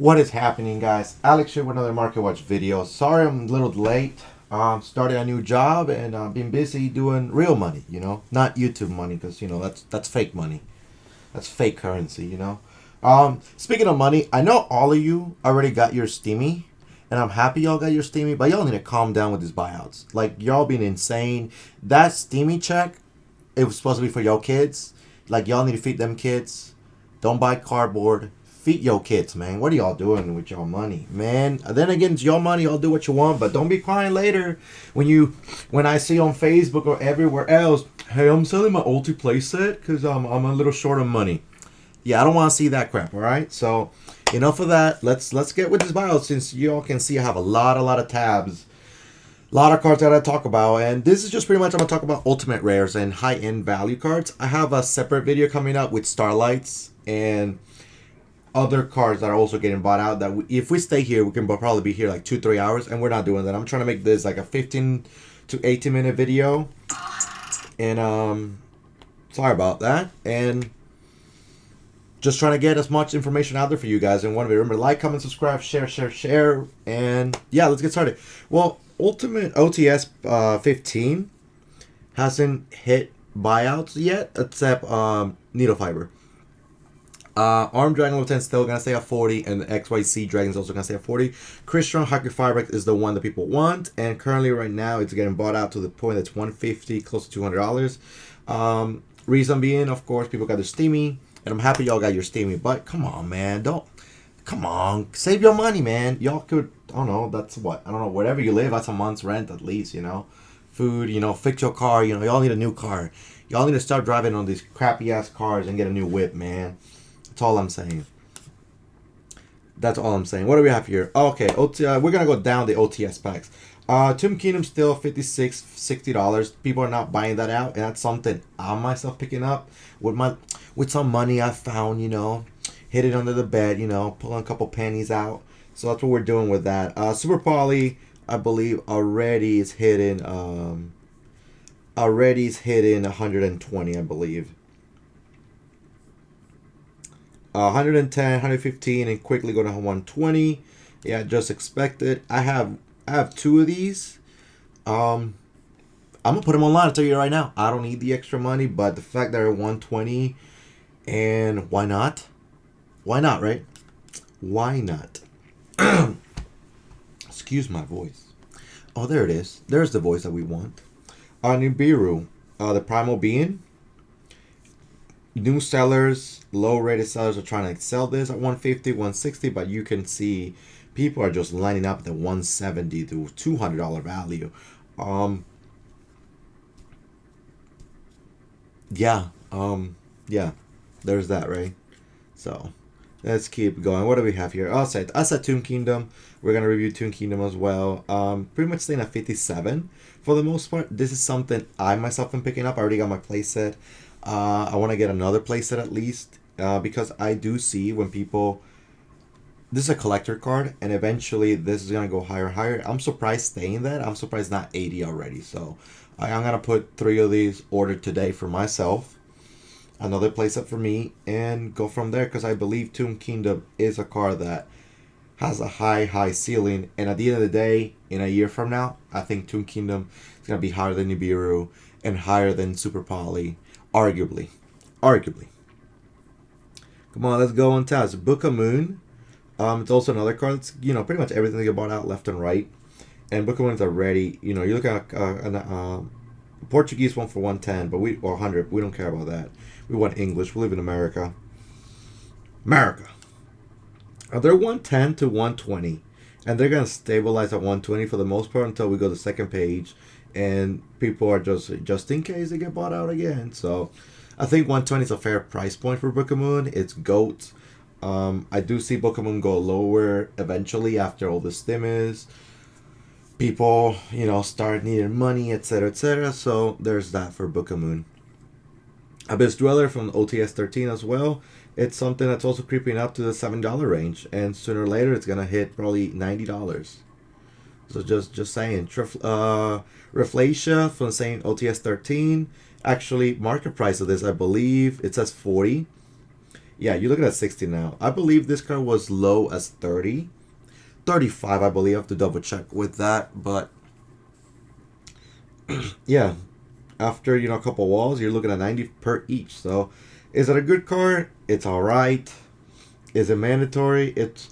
What is happening, guys? Alex here with another Market Watch video. Sorry I'm a little late. Started a new job and been busy doing real money, not YouTube money, because that's fake money. That's fake currency, Speaking of money, I know all of you already got your STIMMY, and I'm happy y'all got your STIMMY, but y'all need to calm down with these buyouts. Like, y'all being insane. That STIMMY check, it was supposed to be for your kids. Like, y'all need to feed them kids. Don't buy cardboard. Feed your kids, man. What are y'all doing with your money, man? Then again, it's your money. Y'all do what you want, but don't be crying later when I see on Facebook or everywhere else, hey, I'm selling my ulti playset because I'm a little short of money. Yeah, I don't want to see that crap. All right, so enough of that. Let's get with this bio, since y'all can see I have a lot of tabs, a lot of cards that I talk about, and this is just pretty much I'm gonna talk about ultimate rares and high end value cards. I have a separate video coming up with starlights and other cards that are also getting bought out that if we stay here, we can probably be here like 2-3 hours, and we're not doing that. I'm trying to make this like a 15 to 18 minute video, and sorry about that, and just trying to get as much information out there for you guys. And want to remember, like, comment, subscribe, share, and yeah, let's get started. Well, Ultimate OTS 15 hasn't hit buyouts yet, except Needle Fiber. Arm Dragon level 10 still gonna stay at 40, and the XYZ Dragon's also gonna stay at 40. Crystron Hockey Fabric is the one that people want, and currently right now it's getting bought out to the point that's 150, close to $200. Reason being, of course, people got their STIMMY, and I'm happy y'all got your STIMMY, but come on, man, come on, save your money, man. Y'all could, I don't know, that's what, I don't know, wherever you live, that's a month's rent at least, food, fix your car, y'all need a new car. Y'all need to start driving on these crappy ass cars and get a new whip, man. That's all I'm saying. That's all I'm saying. What do we have here? Okay, we're gonna go down the OTS packs. Tomb Kingdom still $56, $60. People are not buying that out, and that's something I'm myself picking up with some money I found. Hid it under the bed. Pulling a couple pennies out. So that's what we're doing with that. Super Poly, I believe, already is hitting 120. I believe. 110, 115, and quickly go to 120. Yeah, just expected. I have two of these. I'm gonna put them online. I'll tell you right now. I don't need the extra money, but the fact that they're 120, and why not? Why not, right? Why not? Excuse my voice. Oh, there it is. There's the voice that we want. Nibiru, the Primal Being. New sellers, low rated sellers are trying to sell this at 150, 160, but you can see people are just lining up at the 170 to $200 value. Yeah, there's that, right? So let's keep going. What do we have here? I said Tomb Kingdom. We're gonna review Tomb Kingdom as well. Pretty much staying at 57 for the most part. This is something I myself am picking up. I already got my playset. I want to get another playset at least, because I do see when people, this is a collector card, and eventually this is gonna go higher and higher. I'm surprised staying that. I'm surprised not 80 already. So I'm gonna put 3 of these ordered today for myself, another playset for me, and go from there, because I believe Tomb Kingdom is a card that has a high ceiling, and at the end of the day, in a year from now, I think Tomb Kingdom is gonna be higher than Nibiru and higher than Super Poly. Arguably. Come on, let's go on Taz. Book of Moon. It's also another card that's, pretty much everything that get bought out left and right. And Book of Moon's already, you look at a Portuguese one for 110, or 100. We don't care about that. We want English. We live in America. They're 110 to 120. And they're going to stabilize at 120 for the most part until we go to the second page. And people are just in case they get bought out again. So I think 120 is a fair price point for Book of Moon. It's GOAT. I do see Book of Moon go lower eventually after all the stimulus. People, start needing money, etc. So there's that for Book of Moon. Abyss Dweller from OTS 13 as well. It's something that's also creeping up to the $7 range. And sooner or later it's going to hit probably $90. So just saying. Reflatia from the same OTS 13. Actually, market price of this, I believe, it says 40. Yeah, you're looking at 60 now. I believe this card was low as 30. 35, I believe. I have to double check with that. But yeah, after, you know, a couple walls, you're looking at 90 per each. So is it a good card? It's all right. Is it mandatory? It's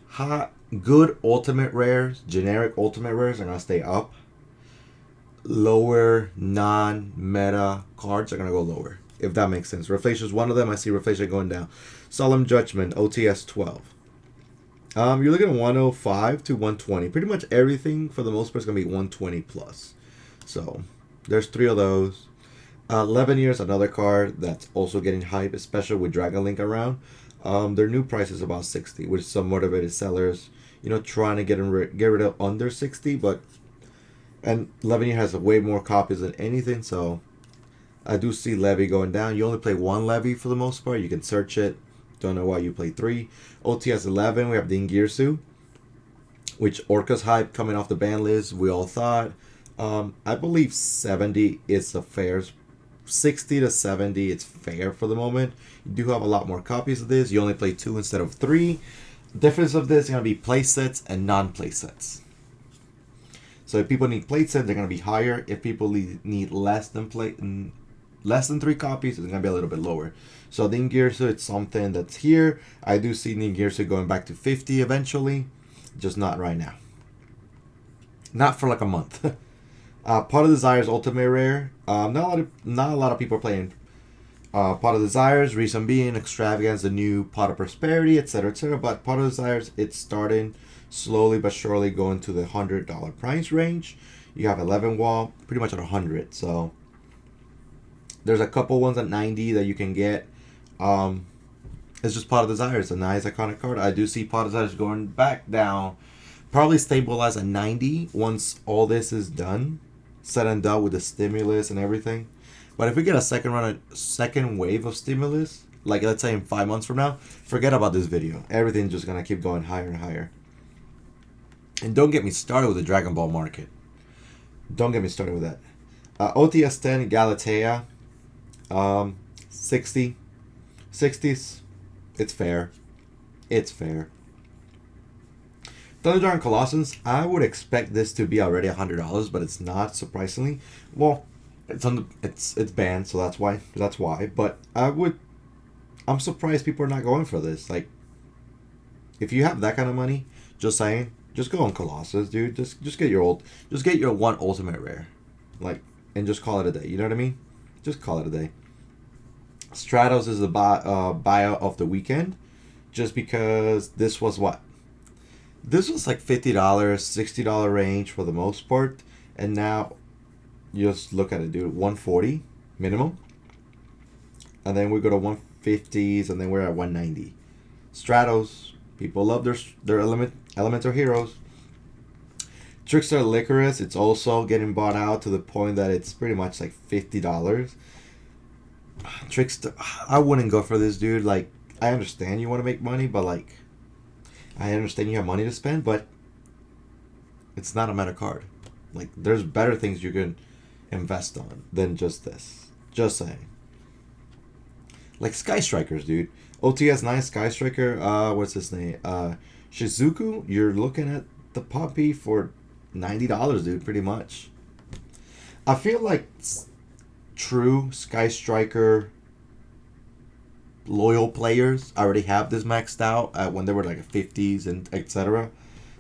hot. Good ultimate rares, generic ultimate rares are going to stay up. Lower non-meta cards are going to go lower, if that makes sense. Reflation is one of them. I see Reflation going down. Solemn Judgment, OTS 12. You're looking at 105 to 120. Pretty much everything, for the most part, is going to be 120 plus. So, there's 3 of those. 11 Years, another card that's also getting hype, especially with Dragon Link around. Their new price is about 60, which some motivated sellers, you know, trying to get rid of under 60, but and 11 Year has way more copies than anything, so I do see Levy going down. You only play 1 Levy for the most part. You can search it. Don't know why you play 3. OTS 11, we have Dingirsu, which Orca's hype coming off the ban list. We all thought. I believe 70 is a fair. 60 to 70, it's fair for the moment. You do have a lot more copies of this. You only play 2 instead of 3. The difference of this is going to be play sets and non-play sets. So if people need play sets, they're going to be higher. If people need less than 3 copies, it's going to be a little bit lower. So Ningirsu, it's something that's here. I do see Ningirsu going back to 50 eventually, just not right now. Not for like a month. Pot of Desires Ultimate Rare. Not a lot of people are playing Pot of Desires. Reason being, Extravagance, the new Pot of Prosperity, etc., etc. But Pot of Desires, it's starting slowly but surely going to the $100 price range. You have 11 wall, pretty much at 100. So there's a couple ones at 90 that you can get. It's just Pot of Desires, a nice iconic card. I do see Pot of Desires going back down, probably stabilize at 90 once all this is done, said and done with the stimulus and everything. But if we get a second wave of stimulus, like let's say in 5 months from now, forget about this video. Everything's just gonna keep going higher and higher. And don't get me started with the Dragon Ball market. Don't get me started with that. OTS 10 Galatea, 60. 60s, it's fair. It's fair. Thunder Dragon Colossus, I would expect this to be already $100, but it's not, surprisingly. Well, it's banned, so that's why. But I'm surprised people are not going for this. Like, if you have that kind of money, just saying, just go on Colossus, dude. Just get your one ultimate rare, like, and just call it a day. You know what I mean? Just call it a day. Stratos is the buyout of the weekend, just because this was what? This was like $50, $60 range for the most part, and now you just look at it, dude. 140 minimum, and then we go to 150s, and then we're at 190. Stratos, people love their elemental heroes. Trickster Licorice, it's also getting bought out to the point that it's pretty much like $50. Trickster, I wouldn't go for this, dude. Like, I understand you want to make money, but like, I understand you have money to spend, but it's not a meta card. Like, there's better things you can invest on than just this. Just saying. Like Sky Strikers, dude. OTS 9 Sky Striker, what's his name? Shizuku, you're looking at the puppy for $90, dude, pretty much. I feel like true Sky Striker loyal players already have this maxed out when they were like 50s and etc.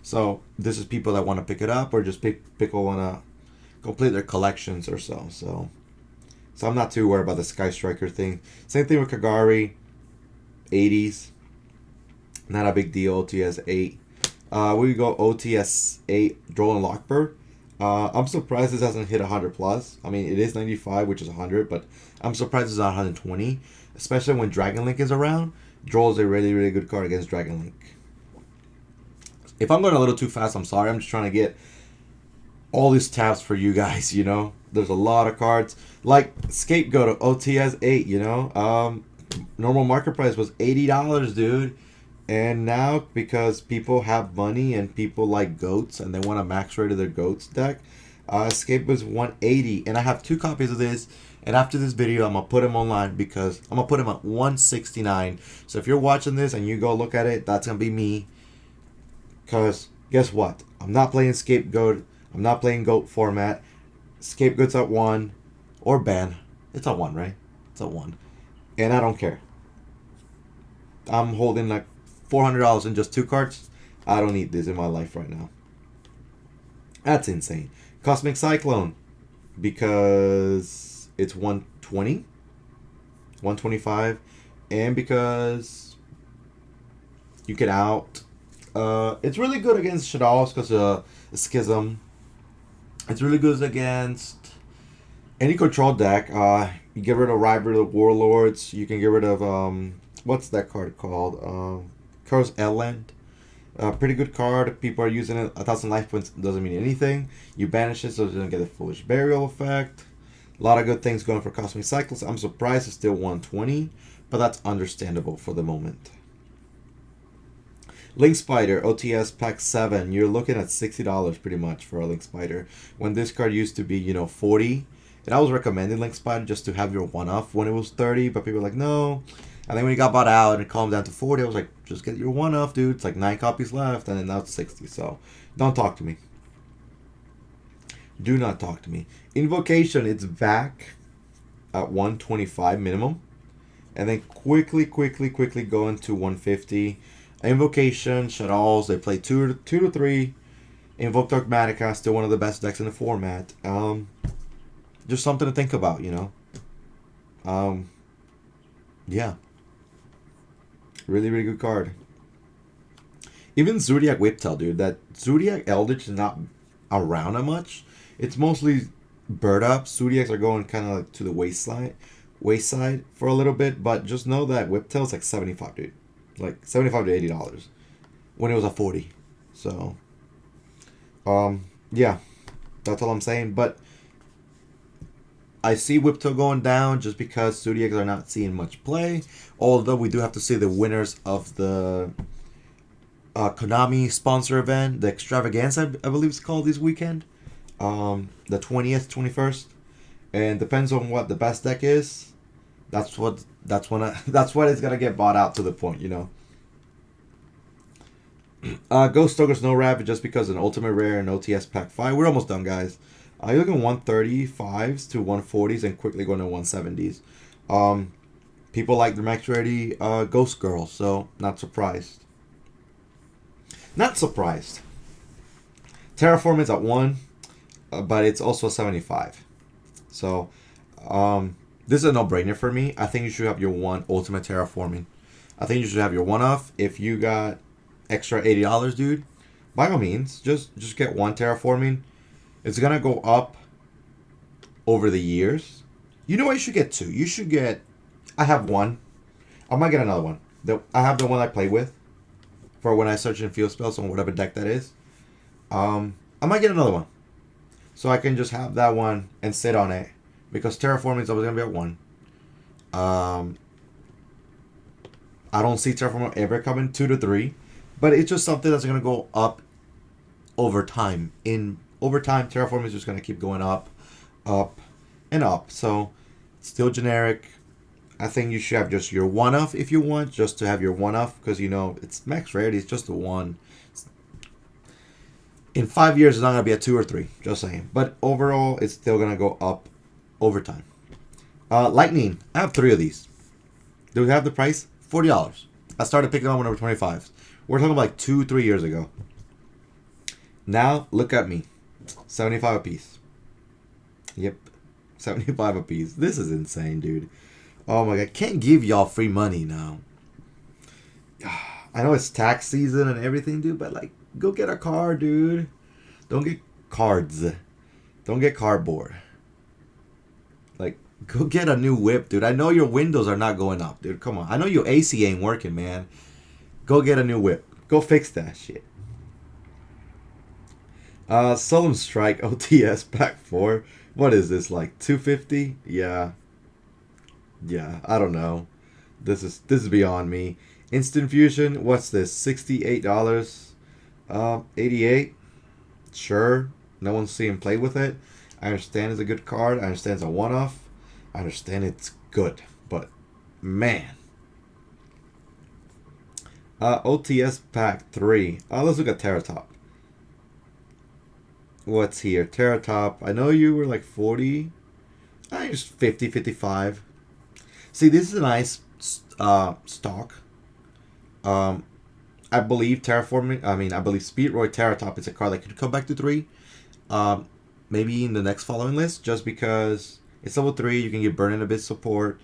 So this is people that want to pick it up, or just people want to complete their collections or so. So I'm not too worried about the Sky Striker thing. Same thing with Kagari, 80s. Not a big deal. OTS 8. We go OTS 8, Droll and Lockbird. I'm surprised this hasn't hit 100 plus. I mean, it is 95, which is 100, but I'm surprised it's not 120, especially when Dragon Link is around. Droll is a really, really good card against Dragon Link. If I'm going a little too fast, I'm sorry. I'm just trying to get all these tabs for you guys, you know. There's a lot of cards. Like Scapegoat OTS 8, you know. Normal market price was $80, dude. And now, because people have money and people like goats and they want to max rate of their goats deck, Escape was $180. And I have 2 copies of this. And after this video, I'm gonna put him online because I'm gonna put him at 169. So if you're watching this and you go look at it, that's gonna be me. Cause guess what? I'm not playing Scapegoat. I'm not playing Goat format. Scapegoat's at 1 or ban. It's at 1, right? It's at 1, and I don't care. I'm holding like $400 in just 2 cards. I don't need this in my life right now. That's insane. Cosmic Cyclone, because it's 120, 125, and because you get out. It's really good against Shadows because Schism. It's really good against any control deck. You get rid of Rival of Warlords. You can get rid of what's that card called? Curse Elend. Pretty good card. People are using it. 1,000 life points doesn't mean anything. You banish it so it doesn't get a Foolish Burial effect. A lot of good things going for Cosmic Cycles. I'm surprised it's still 120, but that's understandable for the moment. Link Spider, OTS Pack 7. You're looking at $60 pretty much for a Link Spider. When this card used to be, 40. And I was recommending Link Spider just to have your one-off when it was 30, but people were like, no. And then when it got bought out and it calmed down to 40, I was like, just get your one-off, dude. It's like 9 copies left, and then now it's 60. So don't talk to me. Do not talk to me. Invocation, it's back at 125 minimum. And then quickly go into 150. Invocation, Shadows, they play 2 to 3. Invoke Dogmatica, still one of the best decks in the format. Just something to think about, Yeah. Really good card. Even Zodiac Whiptail, dude. That Zodiac Eldritch is not around that much. It's mostly bird up. Zodiacs are going kind of like to the wayside for a little bit, but just know that Whiptail's like 75, dude. Like $75 to $80 when it was a 40. So yeah, that's all I'm saying. But I see Whiptail going down just because Zodiacs are not seeing much play. Although we do have to see the winners of the Konami sponsor event, the Extravaganza, I believe it's called this weekend, the 20th, 21st, and depends on what the best deck is. That's what it's gonna get bought out to the point, Ghost Stoker Snow Rabbit just because an Ultimate Rare and OTS Pack 5. We're almost done, guys. You're looking 135s to 140s and quickly going to 170s. People like the Max Rarity Ghost Girl, so not surprised. Not surprised. Terraform is at 1, but it's also a 75. So this is a no-brainer for me. I think you should have your one Ultimate Terraforming. I think you should have your one-off. If you got extra $80, dude, by all means, just get one Terraforming. It's gonna go up over the years. You know what you should get 2? You should get... I have 1. I might get another one. I have the one I play with for when I search in field spells on whatever deck that is. I might get another one. So I can just have that one and sit on it. Because Terraforming is always going to be at 1. I don't see Terraforming ever coming 2 to 3. But it's just something that's going to go up over time. Over time, Terraforming is just going to keep going up, and up. So, still generic. I think you should have just your one-off if you want. Just to have your one-off. Because, it's max rarity. It's just a 1. In 5 years, it's not going to be a 2 or 3. Just saying. But overall, it's still going to go up over time. Lightning. I have 3 of these. Do we have the price? $40. I started picking them up when they were 25. We're talking about like 2-3 years ago. Now, look at me. 75 a piece. Yep. 75 a piece. This is insane, dude. Oh my god. Can't give y'all free money now. I know it's tax season and everything, dude, but like, go get a car, dude. Don't get cards. Don't get cardboard. Like, go get a new whip, dude. I know your windows are not going up, dude. Come on. I know your AC ain't working, man. Go get a new whip. Go fix that shit. Solemn Strike OTS Pack 4. What is this, like 250? Yeah. Yeah, I don't know. This is beyond me. Instant Fusion, what's this? $68. 88. Sure. No one's seeing play with it. I understand it's a good card. I understand it's a one-off. I understand it's good, but man. OTS pack 3. Let's look at Terratop. What's here? Terratop. I know you were like 40. I just 50, 55. See, this is a nice stock. Um, I believe Terraforming. I believe Speedroid Terratop is a card that could come back to 3. Um, Maybe in the next following list, just because it's level 3. You can get Burning Abyss support.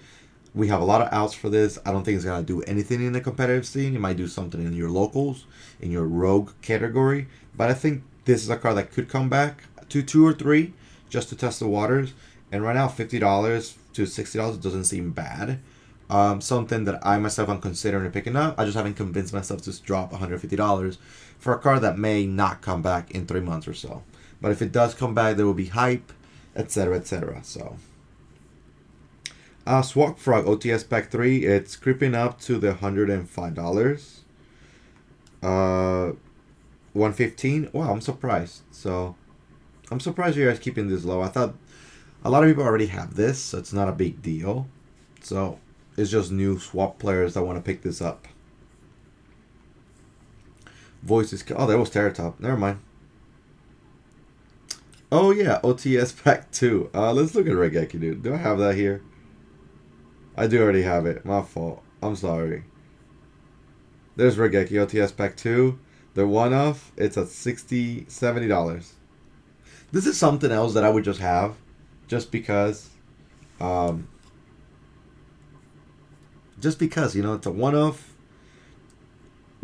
We have a lot of outs for this. I don't think it's gonna do anything in the competitive scene. It might do something in your locals, in your rogue category. But I think this is a card that could come back to 2 or 3 just to test the waters. And right now, $50 to $60 doesn't seem bad. Something that I myself am considering picking up. I just haven't convinced myself to drop $150 for a card that may not come back in 3 months or so. But if it does come back, there will be hype, etc., etc. So, Swamp Frog OTS Pack 3, it's creeping up to the $105. 115. Wow, I'm surprised. So, I'm surprised you guys keeping this low. I thought a lot of people already have this, so it's not a big deal. So, it's just new swap players that want to pick this up. Voices. Oh, that was Terratop. Never mind. Oh, yeah. OTS Pack 2. Let's look at Regeki, dude. Do I have that here? I do already have it. My fault. I'm sorry. There's Regeki OTS Pack 2. The one-off, it's at $60, $70. This is something else that I would just have. Just because. You know, it's a one-off.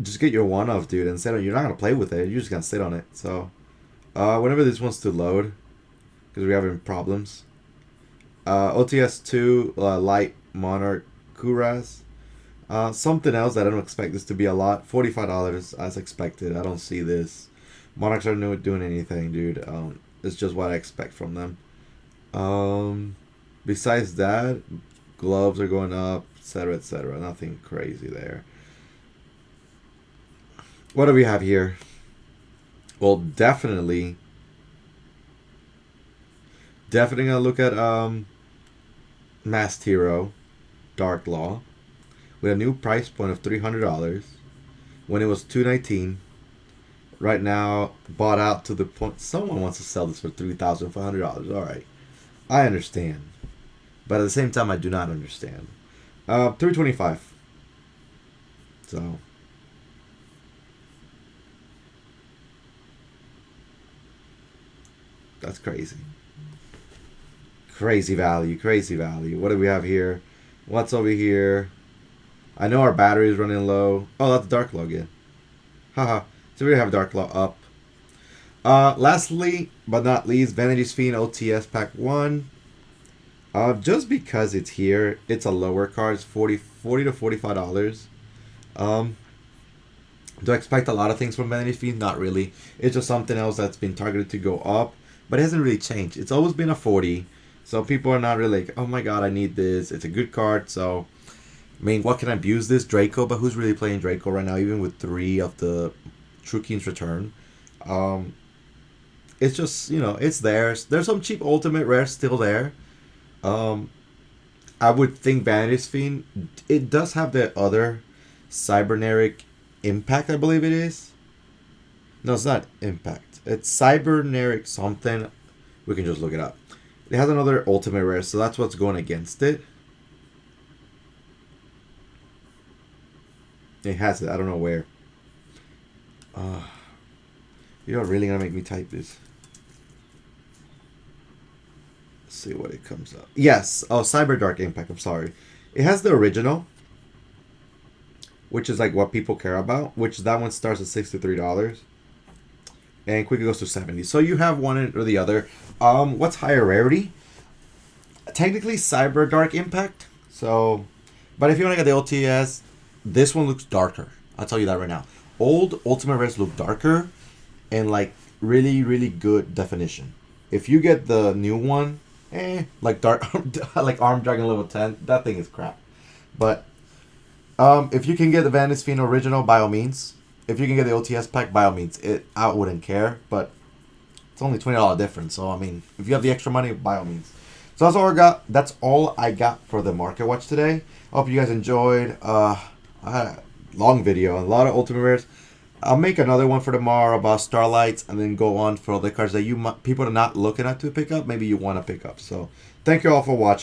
Just get your one-off, dude, and sit on. You're not gonna play with it. You're just gonna sit on it. So, whenever this wants to load, because we're having problems. OTS 2 Light Monarch Kuras. Something else that I don't expect this to be a lot. $45 as expected. I don't see this. Monarchs are not doing anything, dude. It's just what I expect from them. Besides that, gloves are going up, etc., etc. Nothing crazy there. What do we have here? Well, definitely gonna look at Masked Hero, Dark Law, with a new price point of $300 when it was $219. Right now, bought out to the point someone wants to sell this for $3,500. All right, I understand, but at the same time, I do not understand. $325. So. That's crazy. Crazy value. Crazy value. What do we have here? What's over here? I know our battery is running low. Oh, that's Dark Law again. Haha. So we have Dark Law up. Lastly, but not least, Vanity's Fiend OTS Pack 1. Just because it's here, it's a lower card. It's $40 to $45. Do I expect a lot of things from Vanity's Fiend? Not really. It's just something else that's been targeted to go up. But it hasn't really changed. It's always been a 40. So people are not really like, oh my god, I need this. It's a good card. So, I mean, what can I abuse this? Draco. But who's really playing Draco right now? Even with 3 of the True King's Return. It's just, you know, it's there. There's some cheap Ultimate Rares still there. I would think Vanity's Fiend. It does have the other Cybernetic Impact, I believe it is. No, it's not Impact. It's Cybernetic something. We can just look it up. It has another ultimate rare, so that's what's going against it. It has it. I don't know where. You're really gonna make me type this. Let's see what it comes up. Yes. Oh, Cyber Dark Impact. I'm sorry. It has the original, which is like what people care about. Which that one starts at $63. And quickly goes to 70. So you have one or the other. What's higher rarity? Technically, Cyber Dark Impact. So, but if you want to get the OTS, this one looks darker. I'll tell you that right now. Old Ultimate Rares look darker and like really, really good definition. If you get the new one, like like Armed Dragon level 10, that thing is crap. But if you can get the Vanity's Fiend original, by all means. If you can get the OTS pack, by all means. I wouldn't care, but it's only $20 difference. So, I mean, if you have the extra money, by all means. So that's all I got. That's all I got for the market watch today. I hope you guys enjoyed. Long video, a lot of ultimate rares. I'll make another one for tomorrow about Starlights, and then go on for other cards that people are not looking at to pick up. Maybe you want to pick up. So thank you all for watching.